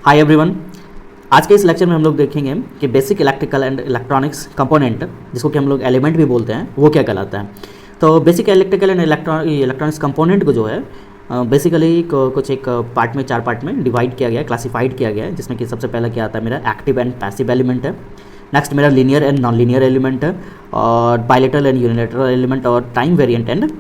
Hi everyone. आज के इस लेक्चर में हम लोग देखेंगे कि basic electrical and electronics component, जिसको कि हम लोग एलिमेंट भी बोलते हैं, वो क्या कहलाता है। तो basic electrical and electronics component को जो है बेसिकली कुछ एक पार्ट में, 4 पार्ट में डिवाइड किया गया है, क्लासिफाइड किया गया है, जिसमें कि सबसे पहला क्या आता है मेरा एक्टिव एंड पैसिव एलिमेंट है। नेक्स्ट मेरा linear and non linear element है, और बायलेटरल एंड यूनिलेटरल एलिमेंट, और time variant and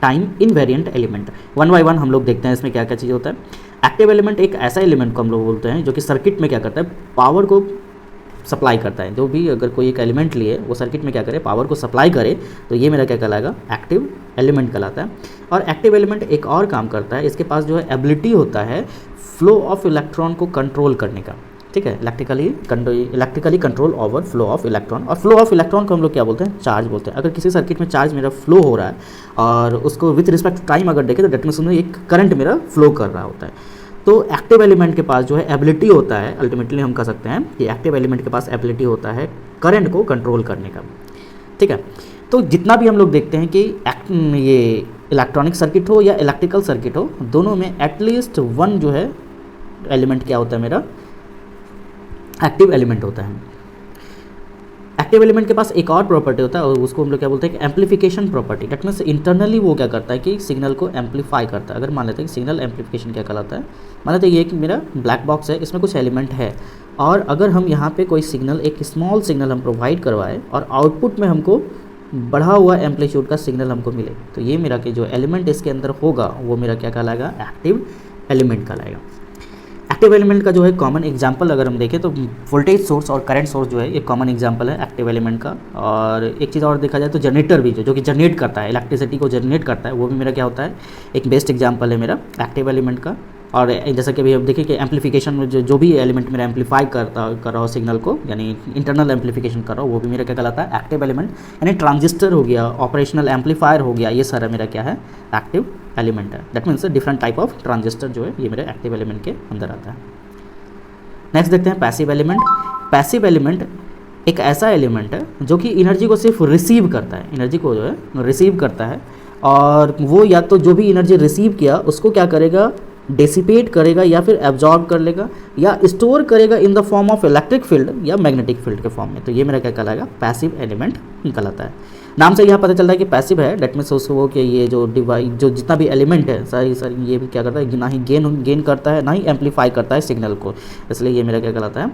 time invariant element. One by one हम लोग देखते हैं इसमें क्या क्या चीज़ होता है। एक्टिव एलिमेंट एक ऐसा एलिमेंट को हम लोग बोलते हैं जो कि सर्किट में क्या करता है, पावर को सप्लाई करता है। जो भी अगर कोई एक एलिमेंट लिए वो सर्किट में क्या करे, पावर को सप्लाई करे, तो ये मेरा क्या कहलाएगा, एक्टिव एलिमेंट कहलाता है। और एक्टिव एलिमेंट एक और काम करता है, इसके पास जो है एबिलिटी होता है फ्लो ऑफ इलेक्ट्रॉन को कंट्रोल करने का। ठीक है, electrically control over flow of electron. और फ्लो ऑफ इलेक्ट्रॉन को हम लोग क्या बोलते हैं, चार्ज बोलते हैं। अगर किसी सर्किट में चार्ज मेरा फ्लो हो रहा है और उसको विथ रिस्पेक्ट टू टाइम अगर देखें तो डेट मीन्स उसमें एक करंट मेरा फ्लो कर रहा होता है। तो एक्टिव एलिमेंट के पास जो है एबिलिटी होता है, अल्टीमेटली हम कह सकते हैं कि एक्टिव एलिमेंट के पास एबिलिटी होता है करंट को कंट्रोल करने का। ठीक है, तो जितना भी हम लोग देखते हैं कि ये इलेक्ट्रॉनिक सर्किट हो या इलेक्ट्रिकल सर्किट हो, दोनों में एटलीस्ट वन जो है एलिमेंट क्या होता है, मेरा एक्टिव एलिमेंट होता है। एक्टिव एलिमेंट के पास एक और प्रॉपर्टी होता है और उसको हम लोग क्या बोलते हैं कि amplification property. That means internally वो क्या करता है कि सिग्नल को एम्पलीफाई करता है। अगर मान लेते हैं कि सिग्नल एम्पलीफिकेशन क्या कहलाता है, मान लेते हैं ये एक मेरा ब्लैक बॉक्स है, इसमें कुछ एलिमेंट है, और अगर हम यहाँ पे कोई सिग्नल, एक स्मॉल सिग्नल हम प्रोवाइड करवाएं और आउटपुट में हमको बढ़ा हुआ एम्पलीट्यूड का सिग्नल हमको मिले, तो ये मेरा कि जो एलिमेंट इसके अंदर होगा वो मेरा क्या कहलाएगा, एक्टिव एलिमेंट कहलाएगा। एक्टिव एलिमेंट का जो है कॉमन एग्जांपल अगर हम देखें तो वोल्टेज सोर्स और करंट सोर्स जो है एक कॉमन एग्जांपल है एक्टिव एलिमेंट का। और एक चीज़ और देखा जाए तो जनरेटर भी जो कि जनरेट करता है, इलेक्ट्रिसिटी को जनरेट करता है, वो भी मेरा क्या होता है, एक बेस्ट एग्जांपल है मेरा एक्टिव एलिमेंट का। और जैसा कि अभी हम देखें कि एम्पलीफिकेशन में जो भी एलिमेंट मेरा एम्पलीफाई कर रहा हो सिग्नल को, यानी इंटरनल एम्पलीफिकेशन कर रहा हो, वो भी मेरा क्या कहलाता है, एक्टिव एलिमेंट। यानी ट्रांजिस्टर हो गया, ऑपरेशनल एम्पलीफायर हो गया, ये सारा मेरा क्या है, एक्टिव एलिमेंट है। That means different type of transistor जो है ये मेरे एक्टिव एलिमेंट के अंदर आता है। नेक्स्ट देखते हैं पैसिव एलिमेंट। पैसिव एलिमेंट एक ऐसा एलिमेंट है जो कि एनर्जी को सिर्फ रिसीव करता है, एनर्जी को जो है रिसीव करता है, और वो या तो जो भी एनर्जी रिसीव किया उसको क्या करेगा, डेसिपेट करेगा, या फिर एब्जॉर्ब कर लेगा, या स्टोर करेगा in the form of electric field या मैग्नेटिक फील्ड के फॉर्म में। तो ये मेरा क्या कहलाएगा, पैसिव एलिमेंट कहलाता है। नाम से यहाँ पता चलता है कि पैसिव है, डेट मीन्स उसको कि ये जो डिवाइस जो जितना भी एलिमेंट है सारी ये क्या करता है, ना ही गेन करता है, ना ही एम्पलीफाई करता है सिग्नल को, इसलिए ये मेरा क्या कहलाता है,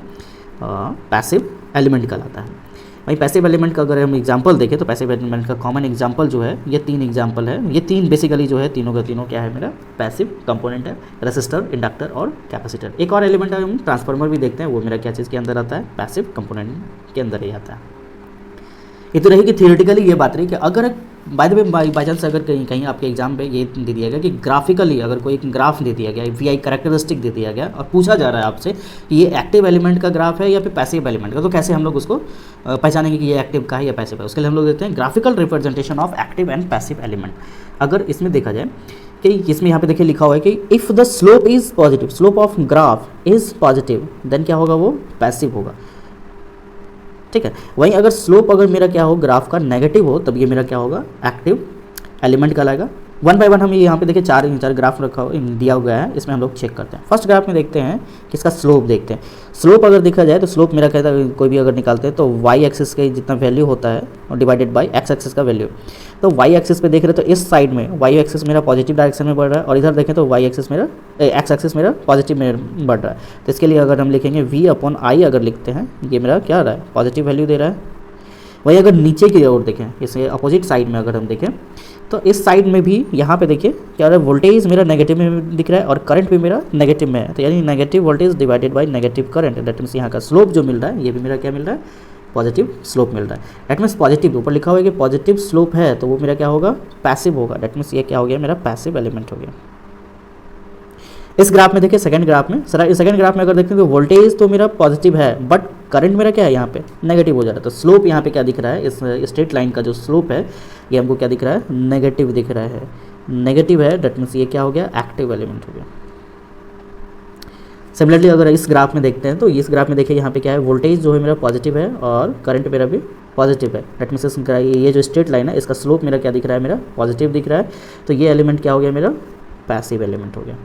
पैसिव एलिमेंट कहलाता है। वहीं पैसिव एलिमेंट का अगर हम एग्जांपल देखें तो पैसिव एलिमेंट का कॉमन एग्जांपल जो है, ये 3 एग्जांपल है। ये 3 बेसिकली जो है तीनों का तीनों क्या है, मेरा पैसिव कंपोनेंट है, रेसिस्टर, इंडक्टर और कैपेसिटर। एक और एलिमेंट है, हम ट्रांसफार्मर भी देखते हैं, वो मेरा क्या चीज़ के अंदर आता है, पैसिव कंपोनेंट के अंदर ही आता है। ये तो रही कि थियोरेटिकली ये बात रही कि अगर by the way by chance अगर कहीं आपके एग्जाम पे ये दे दिया गया कि ग्राफिकली अगर कोई एक ग्राफ दे दिया गया, वी कैरेक्टरिस्टिक दे दिया गया, और पूछा जा रहा है आपसे कि ये एक्टिव एलिमेंट का ग्राफ है या फिर पैसिव एलिमेंट का, तो कैसे हम लोग उसको पहचानेंगे कि ये एक्टिव का है या पैसिव है। उसके लिए हम लोग देखते हैं graphical representation of active and passive element. अगर इसमें देखा जाए कि इसमें यहाँ पे देखिए लिखा हुआ है कि if the slope is positive, slope of graph is positive, then क्या होगा, वो पैसिव होगा। ठीक है, वहीं अगर स्लोप अगर मेरा क्या हो, ग्राफ का नेगेटिव हो, तब ये मेरा क्या होगा, एक्टिव एलिमेंट कहलाएगा। वन बाय वन हम यहाँ पे देखिए चार ग्राफ रखा हो दिया हुआ है, इसमें हम लोग चेक करते हैं। फर्स्ट ग्राफ में देखते हैं कि इसका स्लोप देखते हैं। स्लोप अगर देखा जाए तो स्लोप मेरा कहता है, कोई भी अगर निकालते हैं तो वाई एक्सिस का जितना वैल्यू होता है और डिवाइडेड बाई एक्स एक्सिस का वैल्यू। तो वाई एक्सिस पे देख रहे हैं तो इस साइड में वाई एक्सिस मेरा पॉजिटिव डायरेक्शन में बढ़ रहा है, और इधर देखें तो वाई एक्सिस मेरा एक्स एक्सिस मेरा पॉजिटिव में बढ़ रहा है। तो इसके लिए अगर हम लिखेंगे v/i अगर लिखते हैं, ये मेरा क्या आ रहा है, पॉजिटिव वैल्यू दे रहा है। वही अगर नीचे की ओर देखें, इसे अपोजिट साइड में अगर हम देखें तो इस साइड में भी यहाँ पे देखिए क्या हो रहा है, वोल्टेज मेरा नेगेटिव में दिख रहा है और करंट भी मेरा नेगेटिव में है। तो यानी negative voltage divided by negative current, that means यहाँ का स्लोप जो मिल रहा है ये भी मेरा क्या मिल रहा है, पॉजिटिव स्लोप मिल रहा है। दैट मीन्स पॉजिटिव ऊपर लिखा हुआ है कि पॉजिटिव स्लोप है, तो वो मेरा क्या होगा, पैसिव होगा। दैट मीन्स ये क्या हो गया, मेरा पैसिव एलिमेंट हो गया। इस ग्राफ में देखिए सेकंड ग्राफ में, सेकंड ग्राफ में अगर देखते हैं तो वोल्टेज तो मेरा पॉजिटिव है, बट करंट मेरा क्या है, यहाँ पे नेगेटिव हो जा रहा है। तो स्लोप यहाँ पे क्या दिख रहा है, इस स्ट्रेट लाइन का जो स्लोप है ये हमको क्या दिख रहा है, नेगेटिव दिख रहा है, नेगेटिव है। दैट मीन्स ये क्या हो गया, एक्टिव एलिमेंट हो गया। सिमिलरली अगर इस ग्राफ में देखते हैं तो इस ग्राफ में देखिए यहाँ पे क्या है, वोल्टेज जो है मेरा पॉजिटिव है और करंट मेरा भी पॉजिटिव है। दैट मीन्स ये जो स्ट्रेट लाइन है इसका स्लोप मेरा क्या दिख रहा है, मेरा पॉजिटिव दिख रहा है। तो ये एलिमेंट क्या हो गया, मेरा पैसिव एलिमेंट हो गया।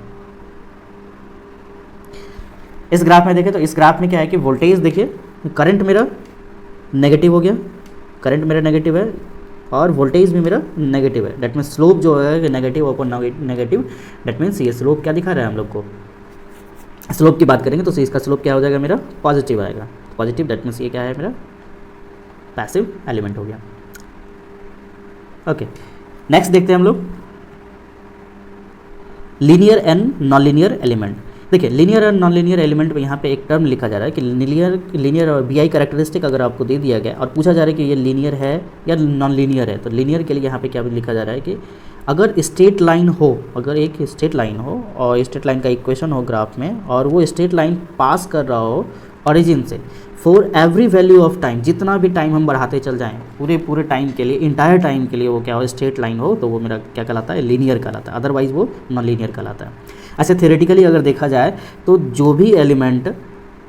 इस ग्राफ में देखें तो इस ग्राफ में क्या है कि वोल्टेज देखिए, करंट मेरा नेगेटिव हो गया, करंट मेरा नेगेटिव है और वोल्टेज भी मेरा नेगेटिव है। डेट मीन्स स्लोप जो है negative upon negative, that means ये स्लोप क्या दिखा रहा है हम लोग को, स्लोप की बात करेंगे तो इसका स्लोप क्या हो जाएगा मेरा पॉजिटिव आएगा, पॉजिटिव। डेट मीन्स ये क्या है मेरा पैसिव एलिमेंट हो गया। ओके, नेक्स्ट देखते हैं हम लोग linear and non linear element. देखिए लीनियर और नॉन लीनियर एलिमेंट में यहाँ पे एक टर्म लिखा जा रहा है कि लीनियर और BI कैरेक्टरिस्टिक अगर आपको दे दिया गया और पूछा जा रहा है कि ये लीनियर है या नॉन लीनियर है, तो लीनियर के लिए यहाँ पे क्या लिखा जा रहा है कि अगर स्ट्रेट लाइन हो, अगर एक स्ट्रेट लाइन हो और स्ट्रेट लाइन का इक्वेशन हो ग्राफ में और वो स्ट्रेट लाइन पास कर रहा हो ओरिजिन से for every value of time, जितना भी टाइम हम बढ़ाते चल जाएँ पूरे टाइम के लिए, इंटायर टाइम के लिए वो क्या हो स्ट्रेट लाइन हो, तो वो मेरा क्या कहलाता है लीनियर कहलाता है, अदरवाइज वो नॉन लीनियर कहलाता है। ऐसे थ्योरेटिकली अगर देखा जाए तो जो भी एलिमेंट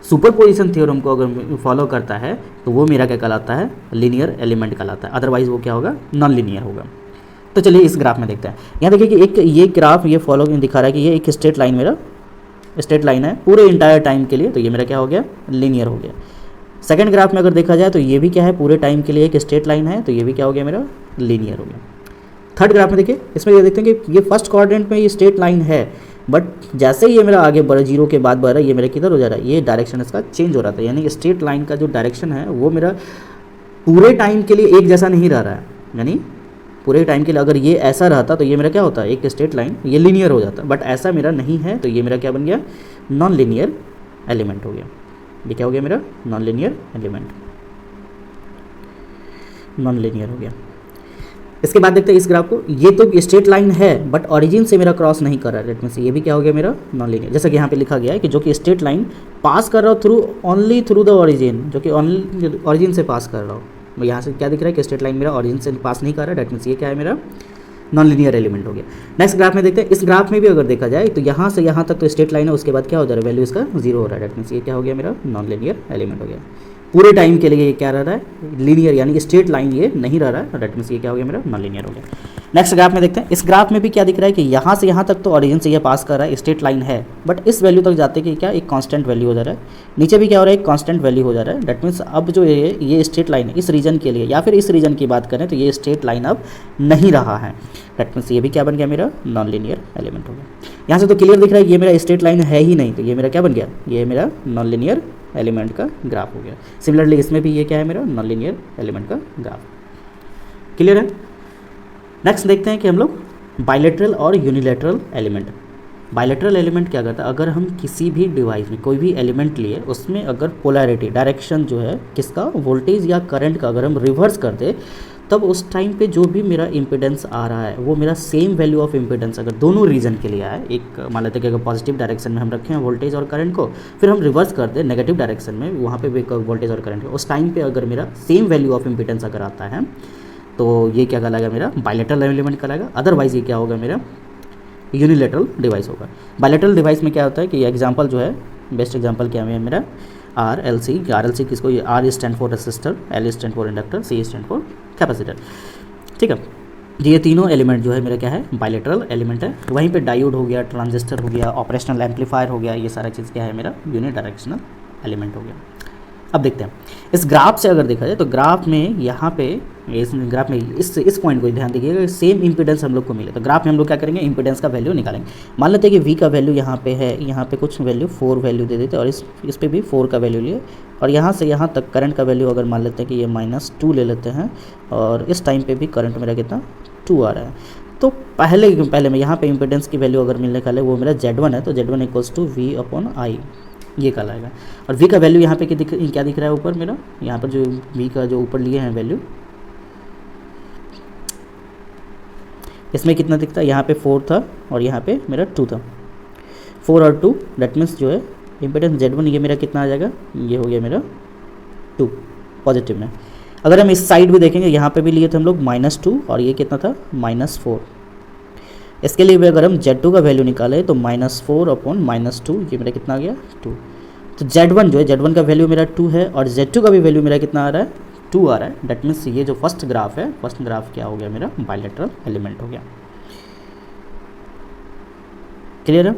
सुपरपोजिशन थ्योरम को अगर फॉलो करता है तो वो मेरा क्या कहलाता है लीनियर एलिमेंट कहलाता है, अदरवाइज वो क्या होगा नॉन लीनियर होगा। तो चलिए इस ग्राफ में देखते हैं। यहाँ देखिए कि एक ये ग्राफ ये फॉलो दिखा रहा है कि ये एक स्ट्रेट लाइन मेरा स्ट्रेट लाइन है पूरे इंटायर टाइम के लिए, तो ये मेरा क्या हो गया लीनियर हो गया। सेकंड ग्राफ में अगर देखा जाए तो ये भी क्या है पूरे टाइम के लिए एक स्ट्रेट लाइन है, तो ये भी क्या हो गया मेरा लीनियर हो गया। थर्ड ग्राफ में देखिए, इसमें ये देखते हैं कि ये फर्स्ट क्वाड्रेंट में ये स्ट्रेट लाइन है, बट जैसे ही ये मेरा आगे बढ़ जीरो के बाद बढ़ रहा है, ये मेरा किधर हो जा रहा है, ये डायरेक्शन इसका चेंज हो रहा था, यानी स्ट्रेट लाइन का जो डायरेक्शन है वो मेरा पूरे टाइम के लिए एक जैसा नहीं रह रहा है। यानी पूरे टाइम के लिए अगर ये ऐसा रहता तो ये मेरा क्या होता है एक स्ट्रेट लाइन ये लीनियर हो जाता, बट ऐसा मेरा नहीं है, तो ये मेरा क्या बन गया नॉन लीनियर एलिमेंट हो गया। ये क्या हो गया मेरा non linear element, non linear हो गया। इसके बाद देखते हैं इस ग्राफ को, ये तो स्ट्रेट लाइन है बट ऑरिजिन से मेरा क्रॉस नहीं कर रहा है, डेट मींस ये भी क्या हो गया मेरा नॉन लीनियर। जैसा कि यहाँ पे लिखा गया है कि जो कि स्ट्रेट लाइन पास कर रहा हो through only through the origin, जो कि ओनली ऑरिजिन से पास कर रहा हो। यहाँ से क्या दिख रहा है कि स्ट्रेट लाइन मेरा ऑरिजिन से पास नहीं कर रहा है, डेट मींस ये क्या है मेरा नॉन लीनियर एलिमेंट हो गया। नेक्स्ट ग्राफ में देखते हैं, इस ग्राफ में भी अगर देखा जाए तो यहाँ से यहाँ तक तो स्ट्रेट लाइन है, उसके बाद क्या हो जा रहा है वैल्यू इसका जीरो हो रहा है, डेट मींस ये क्या हो गया मेरा नॉन लीनियर एलिमेंट हो गया। पूरे टाइम के लिए ये क्या रह रहा है लीनियर, यानी स्ट्रेट लाइन ये नहीं रह रहा है, डेट मींस ये क्या हो गया मेरा नॉन लीनियर हो गया। नेक्स्ट ग्राफ में देखते हैं, इस ग्राफ में भी क्या दिख रहा है कि यहाँ से यहाँ तक तो ऑरिजिन से ये पास कर रहा है, स्ट्रेट लाइन है, बट इस वैल्यू तक जाते कि क्या एक कांस्टेंट वैल्यू हो जा रहा है, नीचे भी क्या हो रहा है एक कांस्टेंट वैल्यू हो जा रहा है, डेट मींस अब जो ये स्ट्रेट लाइन है इस रीजन के लिए या फिर इस रीजन की बात करें तो ये स्ट्रेट लाइन अब नहीं रहा है, डेट मींस ये भी क्या बन गया मेरा नॉन लीनियर एलिमेंट हो गया। यहाँ से तो क्लियर दिख रहा है ये मेरा स्ट्रेट लाइन है ही नहीं, तो ये मेरा क्या बन गया ये मेरा नॉन लीनियर एलिमेंट का ग्राफ हो गया। सिमिलरली इसमें भी ये क्या है मेरा नॉन लीनियर एलिमेंट का ग्राफ। क्लियर है। नेक्स्ट देखते हैं कि हम लोग बायलैटरल और यूनिलैटरल एलिमेंट। बायलैटरल एलिमेंट क्या करता है, अगर हम किसी भी डिवाइस में कोई भी एलिमेंट लिए उसमें अगर पोलैरिटी डायरेक्शन जो है किसका वोल्टेज या करंट का अगर हम रिवर्स कर दे तब उस टाइम पे जो भी मेरा इम्पिडेंस आ रहा है वो मेरा सेम वैल्यू ऑफ इम्पिडेंस अगर दोनों रीजन के लिए आए, एक मान लेते हैं कि अगर पॉजिटिव डायरेक्शन में हम रखें वोल्टेज और करंट को, फिर हम रिवर्स कर दें नेगेटिव डायरेक्शन में वहाँ पे भी वोल्टेज और करंट, उस टाइम पे अगर मेरा सेम वैल्यू ऑफ इम्पिडेंस अगर आता है तो ये क्या कहलाएगा मेरा बायलैटरल एलिमेंट कहलाएगा। अदरवाइज ये क्या होगा मेरा यूनिलैटरल डिवाइस होगा। बायलैटरल डिवाइस में क्या होता है कि ये एग्जांपल जो है बेस्ट एग्जांपल क्या है मेरा RLC। RLC किसको, ये R stand for resistor, L stand for inductor, C stand for capacitor. ठीक है, ये तीनों एलिमेंट जो है मेरा क्या है बायलैटरल एलिमेंट है। वहीं पे डायोड हो गया, ट्रांजिस्टर हो गया, ऑपरेशनल एम्पलीफायर हो गया, ये सारा चीज़ क्या है मेरा यूनि डायरेक्शनल एलिमेंट हो गया। अब देखते हैं इस ग्राफ से अगर देखा जाए तो ग्राफ में यहाँ पे इस ग्राफ में इस पॉइंट को ध्यान देखिएगा, सेम इंपीडेंस हम लोग को मिले तो ग्राफ में हम लोग क्या करेंगे इंपीडेंस का वैल्यू निकालेंगे। मान लेते हैं कि V का वैल्यू यहाँ पे है, यहाँ पे कुछ वैल्यू 4 वैल्यू दे देते और इस पे भी 4 का वैल्यू लिए और यहाँ से यहाँ तक करंट का वैल्यू अगर मान लेते हैं कि ये -2 ले लेते हैं और इस टाइम पे भी करंट मेरा कितना 2 आ रहा है। तो पहले में यहाँ पे इंपीडेंस की वैल्यू अगर मिलने का है वो मेरा Z1 है, तो Z1 = V/I ये कहलाएगा। और V का वैल्यू यहाँ पे क्या दिख रहा है ऊपर मेरा, यहाँ पर जो V का जो ऊपर लिए हैं वैल्यू इसमें कितना दिखता है, यहाँ पे 4 था और यहाँ पे मेरा 2 था, 4 और 2 दैट मीन्स जो है इम्पीडेंस Z1 ये मेरा कितना आ जाएगा, ये हो गया मेरा 2 पॉजिटिव में। अगर हम इस साइड भी देखेंगे यहाँ पे भी लिए थे हम लोग -2 और ये कितना था -4। इसके लिए भी अगर हम Z2 का वैल्यू निकालें तो -4/-2 ये मेरा कितना आ गया 2। तो Z1 जो है Z1 का वैल्यू मेरा 2 है और Z2 का भी वैल्यू मेरा कितना आ रहा है 2 आ रहा है। डेट मीन्स ये जो फर्स्ट ग्राफ है, फर्स्ट ग्राफ क्या हो गया मेरा बायलैटरल एलिमेंट हो गया। क्लियर है।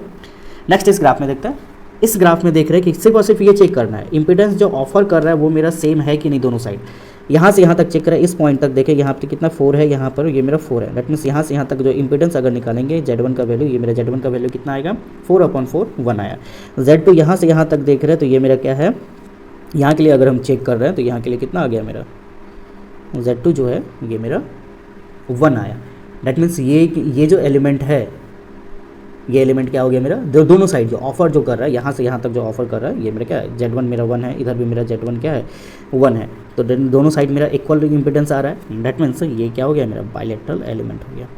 नेक्स्ट इस ग्राफ में देखते हैं इस ग्राफ में देख रहे हैं कि सिर्फ और सिर्फ ये चेक करना है इम्पीडेंस जो ऑफर कर रहा है वो मेरा सेम है कि नहीं दोनों साइड। यहाँ से यहाँ तक चेक करें, इस पॉइंट तक देखें, यहाँ पे कितना 4 है, यहाँ पर ये मेरा 4 है। दैट मीन्स यहाँ से यहाँ तक जो इम्पीडेंस अगर निकालेंगे Z1 का वैल्यू, ये मेरा Z1 का वैल्यू कितना आएगा 4/4 1 आया। Z2 यहाँ से यहाँ तक देख रहे हैं तो ये मेरा क्या है, यहाँ के लिए अगर हम चेक कर रहे हैं तो यहाँ के लिए कितना आ गया मेरा Z2 जो है ये मेरा 1 आया। दैट मीन्स ये जो एलिमेंट है ये एलिमेंट क्या हो गया मेरा, दोनों साइड जो ऑफर जो कर रहा है यहाँ से यहाँ तक जो ऑफर कर रहा है ये मेरा क्या है Z1 मेरा 1 है, इधर भी मेरा Z1 क्या है 1 है, तो दोनों साइड मेरा इक्वल इम्पीडेंस आ रहा है। दैट मीन्स ये क्या हो गया मेरा बाइलेटरल एलिमेंट हो गया।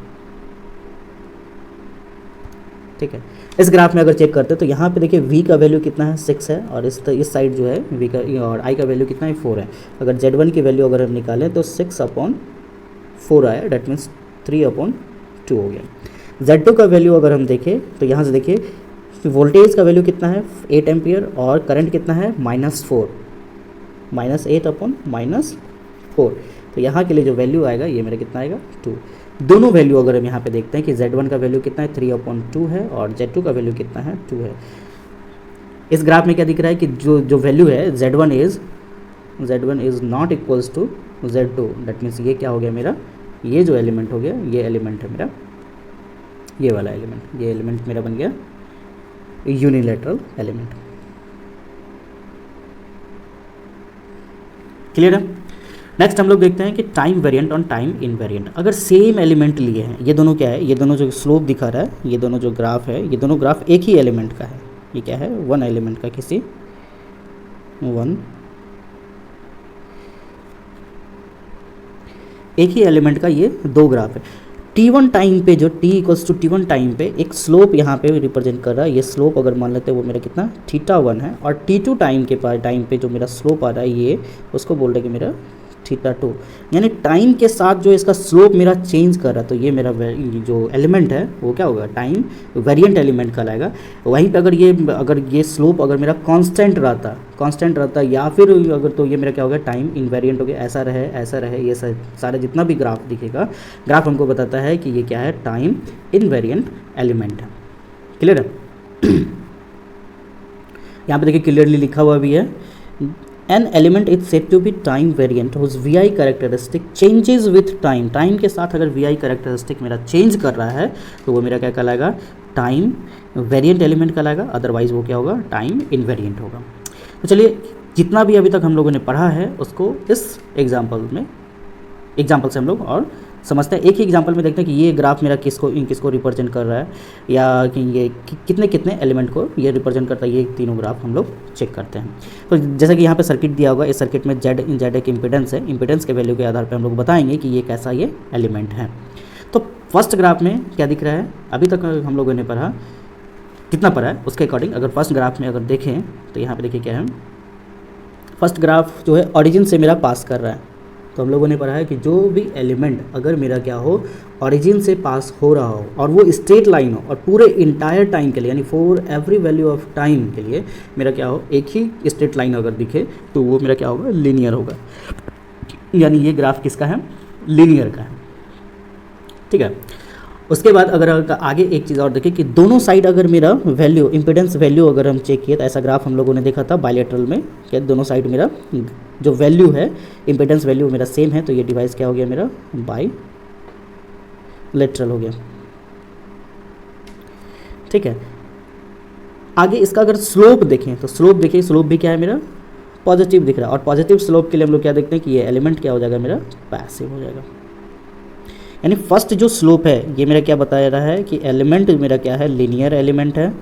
ठीक है, इस ग्राफ में अगर चेक करते हैं तो यहाँ पे देखिए V का वैल्यू कितना है 6 है और इस साइड जो है V का और I का वैल्यू कितना है 4 है। अगर Z1 की वैल्यू अगर हम निकालें तो 6/4 आया, डेट मीन्स 3/2 हो गया। Z2 का वैल्यू अगर हम देखें तो यहाँ से देखिए वोल्टेज का वैल्यू कितना है 8 एम्पियर और करंट कितना है -4, -8/-4। तो यहाँ के लिए जो वैल्यू आएगा ये मेरा कितना आएगा 2। दोनों वैल्यू अगर हम यहाँ पे देखते हैं कि Z1 का वैल्यू कितना है 3/2 है और Z2 का वैल्यू कितना है 2 है। इस ग्राफ में क्या दिख रहा है कि जो वैल्यू है Z1 is not equals to Z2। That means ये क्या हो गया मेरा, ये जो एलिमेंट हो गया ये एलिमेंट है मेरा, ये वाला एलिमेंट, ये एलिमेंट मेरा बन गया यूनिलैटरल एलिमेंट। क्लियर है। नेक्स्ट हम लोग देखते हैं कि time variant on time invariant. अगर सेम एलिमेंट लिए हैं, ये दोनों क्या है, ये दोनों जो स्लोप दिखा रहा है, ये दोनों जो ग्राफ है, ये दोनों ग्राफ एक ही एलिमेंट का है। ये क्या है 1 एलिमेंट का, किसी 1 एक ही एलिमेंट का ये 2 ग्राफ है। T1 टाइम पे जो T=T1 टाइम पे एक स्लोप यहाँ पे रिप्रेजेंट कर रहा है। ये स्लोप अगर मान लेते हैं वो मेरा कितना θ1 है और T2 टाइम के टाइम पे जो मेरा स्लोप आ रहा है ये उसको बोल रहे हैं कि मेरा θ2, यानी टाइम के साथ जो इसका स्लोप मेरा चेंज कर रहा है। तो ये मेरा जो एलिमेंट है वो क्या होगा टाइम वेरिएंट एलिमेंट कहलाएगा। वहीं पे अगर ये स्लोप अगर मेरा कांस्टेंट रहता या फिर अगर, तो ये मेरा क्या होगा टाइम इनवेरिएंट हो गया। ऐसा रहे ये सारे जितना भी ग्राफ दिखेगा, ग्राफ हमको बताता है कि ये क्या है टाइम इनवेरिएंट एलिमेंट है। क्लियर है। यहाँ पे देखिए क्लियरली लिखा हुआ भी है, An element is said to be time variant whose VI characteristic changes with time। Time के साथ अगर VI characteristic मेरा चेंज कर रहा है तो वो मेरा क्या कहलाएगा टाइम वेरिएंट एलिमेंट कहलाएगा, अदरवाइज वो क्या होगा टाइम इनवेरिएंट होगा। तो चलिए जितना भी अभी तक हम लोगों ने पढ़ा है उसको इस एग्जाम्पल से हम लोग और समझते हैं। एक ही एग्जांपल में देखते हैं कि ये ग्राफ मेरा किसको रिप्रेजेंट कर रहा है या कि ये कितने एलिमेंट को ये रिप्रेजेंट करता है। ये तीनों ग्राफ हम लोग चेक करते हैं। तो जैसा कि यहाँ पे सर्किट दिया होगा, इस सर्किट में Z एक इम्पीडेंस है। इम्पीडेंस के वैल्यू के आधार पर हम लोग बताएंगे कि ये कैसा ये एलिमेंट है। तो फर्स्ट ग्राफ में क्या दिख रहा है, अभी तक हम लोगों ने पढ़ा कितना पढ़ा है उसके अकॉर्डिंग अगर फर्स्ट ग्राफ में अगर देखें तो यहाँ पर देखिए क्या है, फर्स्ट ग्राफ जो है ऑरिजिन से मेरा पास कर रहा है। तो हम लोगों ने पढ़ा है कि जो भी एलिमेंट अगर मेरा क्या हो ऑरिजिन से पास हो रहा हो और वो स्ट्रेट लाइन हो और पूरे इंटायर टाइम के लिए यानी for every value of time के लिए मेरा क्या हो एक ही स्ट्रेट लाइन अगर दिखे तो वो मेरा क्या होगा लीनियर होगा। यानी ये ग्राफ किसका है लीनियर का है। ठीक है। उसके बाद अगर आगे एक चीज़ और देखें कि दोनों साइड अगर मेरा वैल्यू इम्पीडेंस वैल्यू अगर हम चेक किए तो ऐसा ग्राफ हम लोगों ने देखा था बायलैटरल में, क्या दोनों साइड मेरा जो वैल्यू है इम्पीडेंस वैल्यू मेरा सेम है। तो ये डिवाइस क्या हो गया मेरा बायलैटरल हो गया। ठीक है। आगे इसका अगर स्लोप देखें तो स्लोप देखिए, स्लोप भी क्या है मेरा पॉजिटिव दिख रहा है और पॉजिटिव स्लोप के लिए हम लोग क्या देखते हैं कि ये एलिमेंट क्या हो जाएगा मेरा पैसिव हो जाएगा। यानी फर्स्ट जो स्लोप है ये मेरा क्या बता रहा है कि एलिमेंट मेरा क्या है लीनियर एलिमेंट है,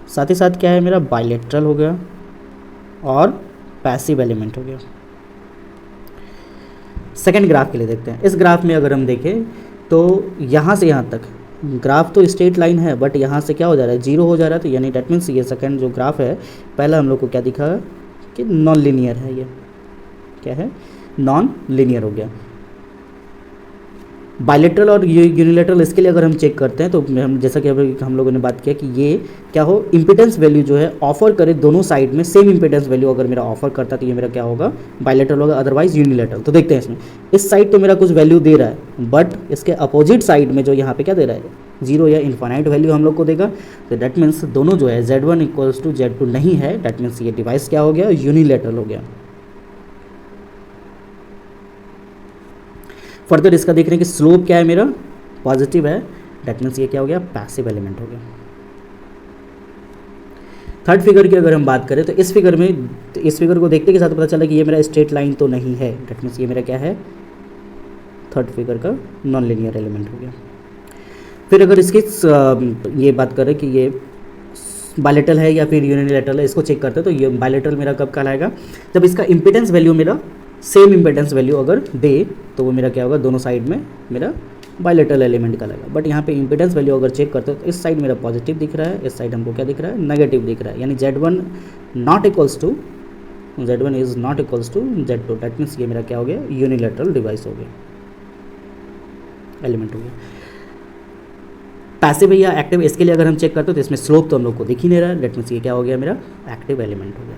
साथ ही साथ क्या है मेरा बायलैटरल हो गया और पैसिव एलिमेंट हो गया। सेकंड ग्राफ के लिए देखते हैं। इस ग्राफ में अगर हम देखें तो यहाँ से यहाँ तक ग्राफ तो स्ट्रेट लाइन है बट यहाँ से क्या हो जा रहा है जीरो हो जा रहा है। तो यानी डेट मीन्स ये सेकंड जो ग्राफ है पहला हम लोग को क्या दिखा कि नॉन लीनियर है, ये क्या है नॉन लीनियर हो गया। बायलैटरल और यूनिलैटरल इसके लिए अगर हम चेक करते हैं तो हम जैसा कि अभी हम लोगों ने बात किया कि ये क्या हो इम्पीडेंस वैल्यू जो है ऑफर करे दोनों साइड में सेम इम्पीडेंस वैल्यू अगर मेरा ऑफर करता है तो ये मेरा क्या होगा बायलैटरल होगा, अदरवाइज यूनिलैटरल। तो देखते हैं इसमें इस साइड तो मेरा कुछ वैल्यू दे रहा है बट इसके अपोजिट साइड में जो यहाँ पे क्या दे रहा है जीरो या इन्फानाइट वैल्यू हम लोग को देगा। तो डैट मीन्स दोनों जो है Z1 इक्वल्स टू Z2 नहीं है, डैट मीन्स ये डिवाइस क्या हो गया, यूनिलेटरल हो गया। फर्दर इसका देख रहे हैं कि स्लोप क्या है मेरा, पॉजिटिव है, डैट मीन्स ये क्या हो गया, पैसिव एलिमेंट हो गया। थर्ड फिगर की अगर हम बात करें तो इस फिगर को देखते के साथ पता चला कि ये मेरा स्ट्रेट लाइन तो नहीं है, डैट मीन्स ये मेरा क्या है, थर्ड फिगर का नॉन लीनियर एलिमेंट हो गया। फिर अगर इसकी ये बात करें कि ये बायलेटरल है या फिर यूनिलैटरल है, इसको चेक करते हैं। तो ये बायलेटरल मेरा कब कहलाएगा, जब इसका इम्पिडेंस वैल्यू मेरा सेम इम्पिडेंस वैल्यू अगर दे तो वो मेरा क्या होगा, दोनों साइड में मेरा बायलेटरल एलिमेंट कहलाएगा। बट यहाँ पे इम्पिडेंस वैल्यू अगर चेक करते हो तो इस साइड मेरा पॉजिटिव दिख रहा है, इस साइड हमको क्या दिख रहा है, नेगेटिव दिख रहा है, यानी Z1 not equals to Z1 is not equals to Z2, that means ये मेरा क्या हो गया, यूनिलैटरल डिवाइस हो गया, एलिमेंट हो गया। पैसिव या एक्टिव, इसके लिए अगर हम चेक करते हो तो इसमें स्लोप तो हम लोग को दिख ही नहीं रहा है, डेट मीन्स ये क्या हो गया, मेरा एक्टिव एलिमेंट हो गया।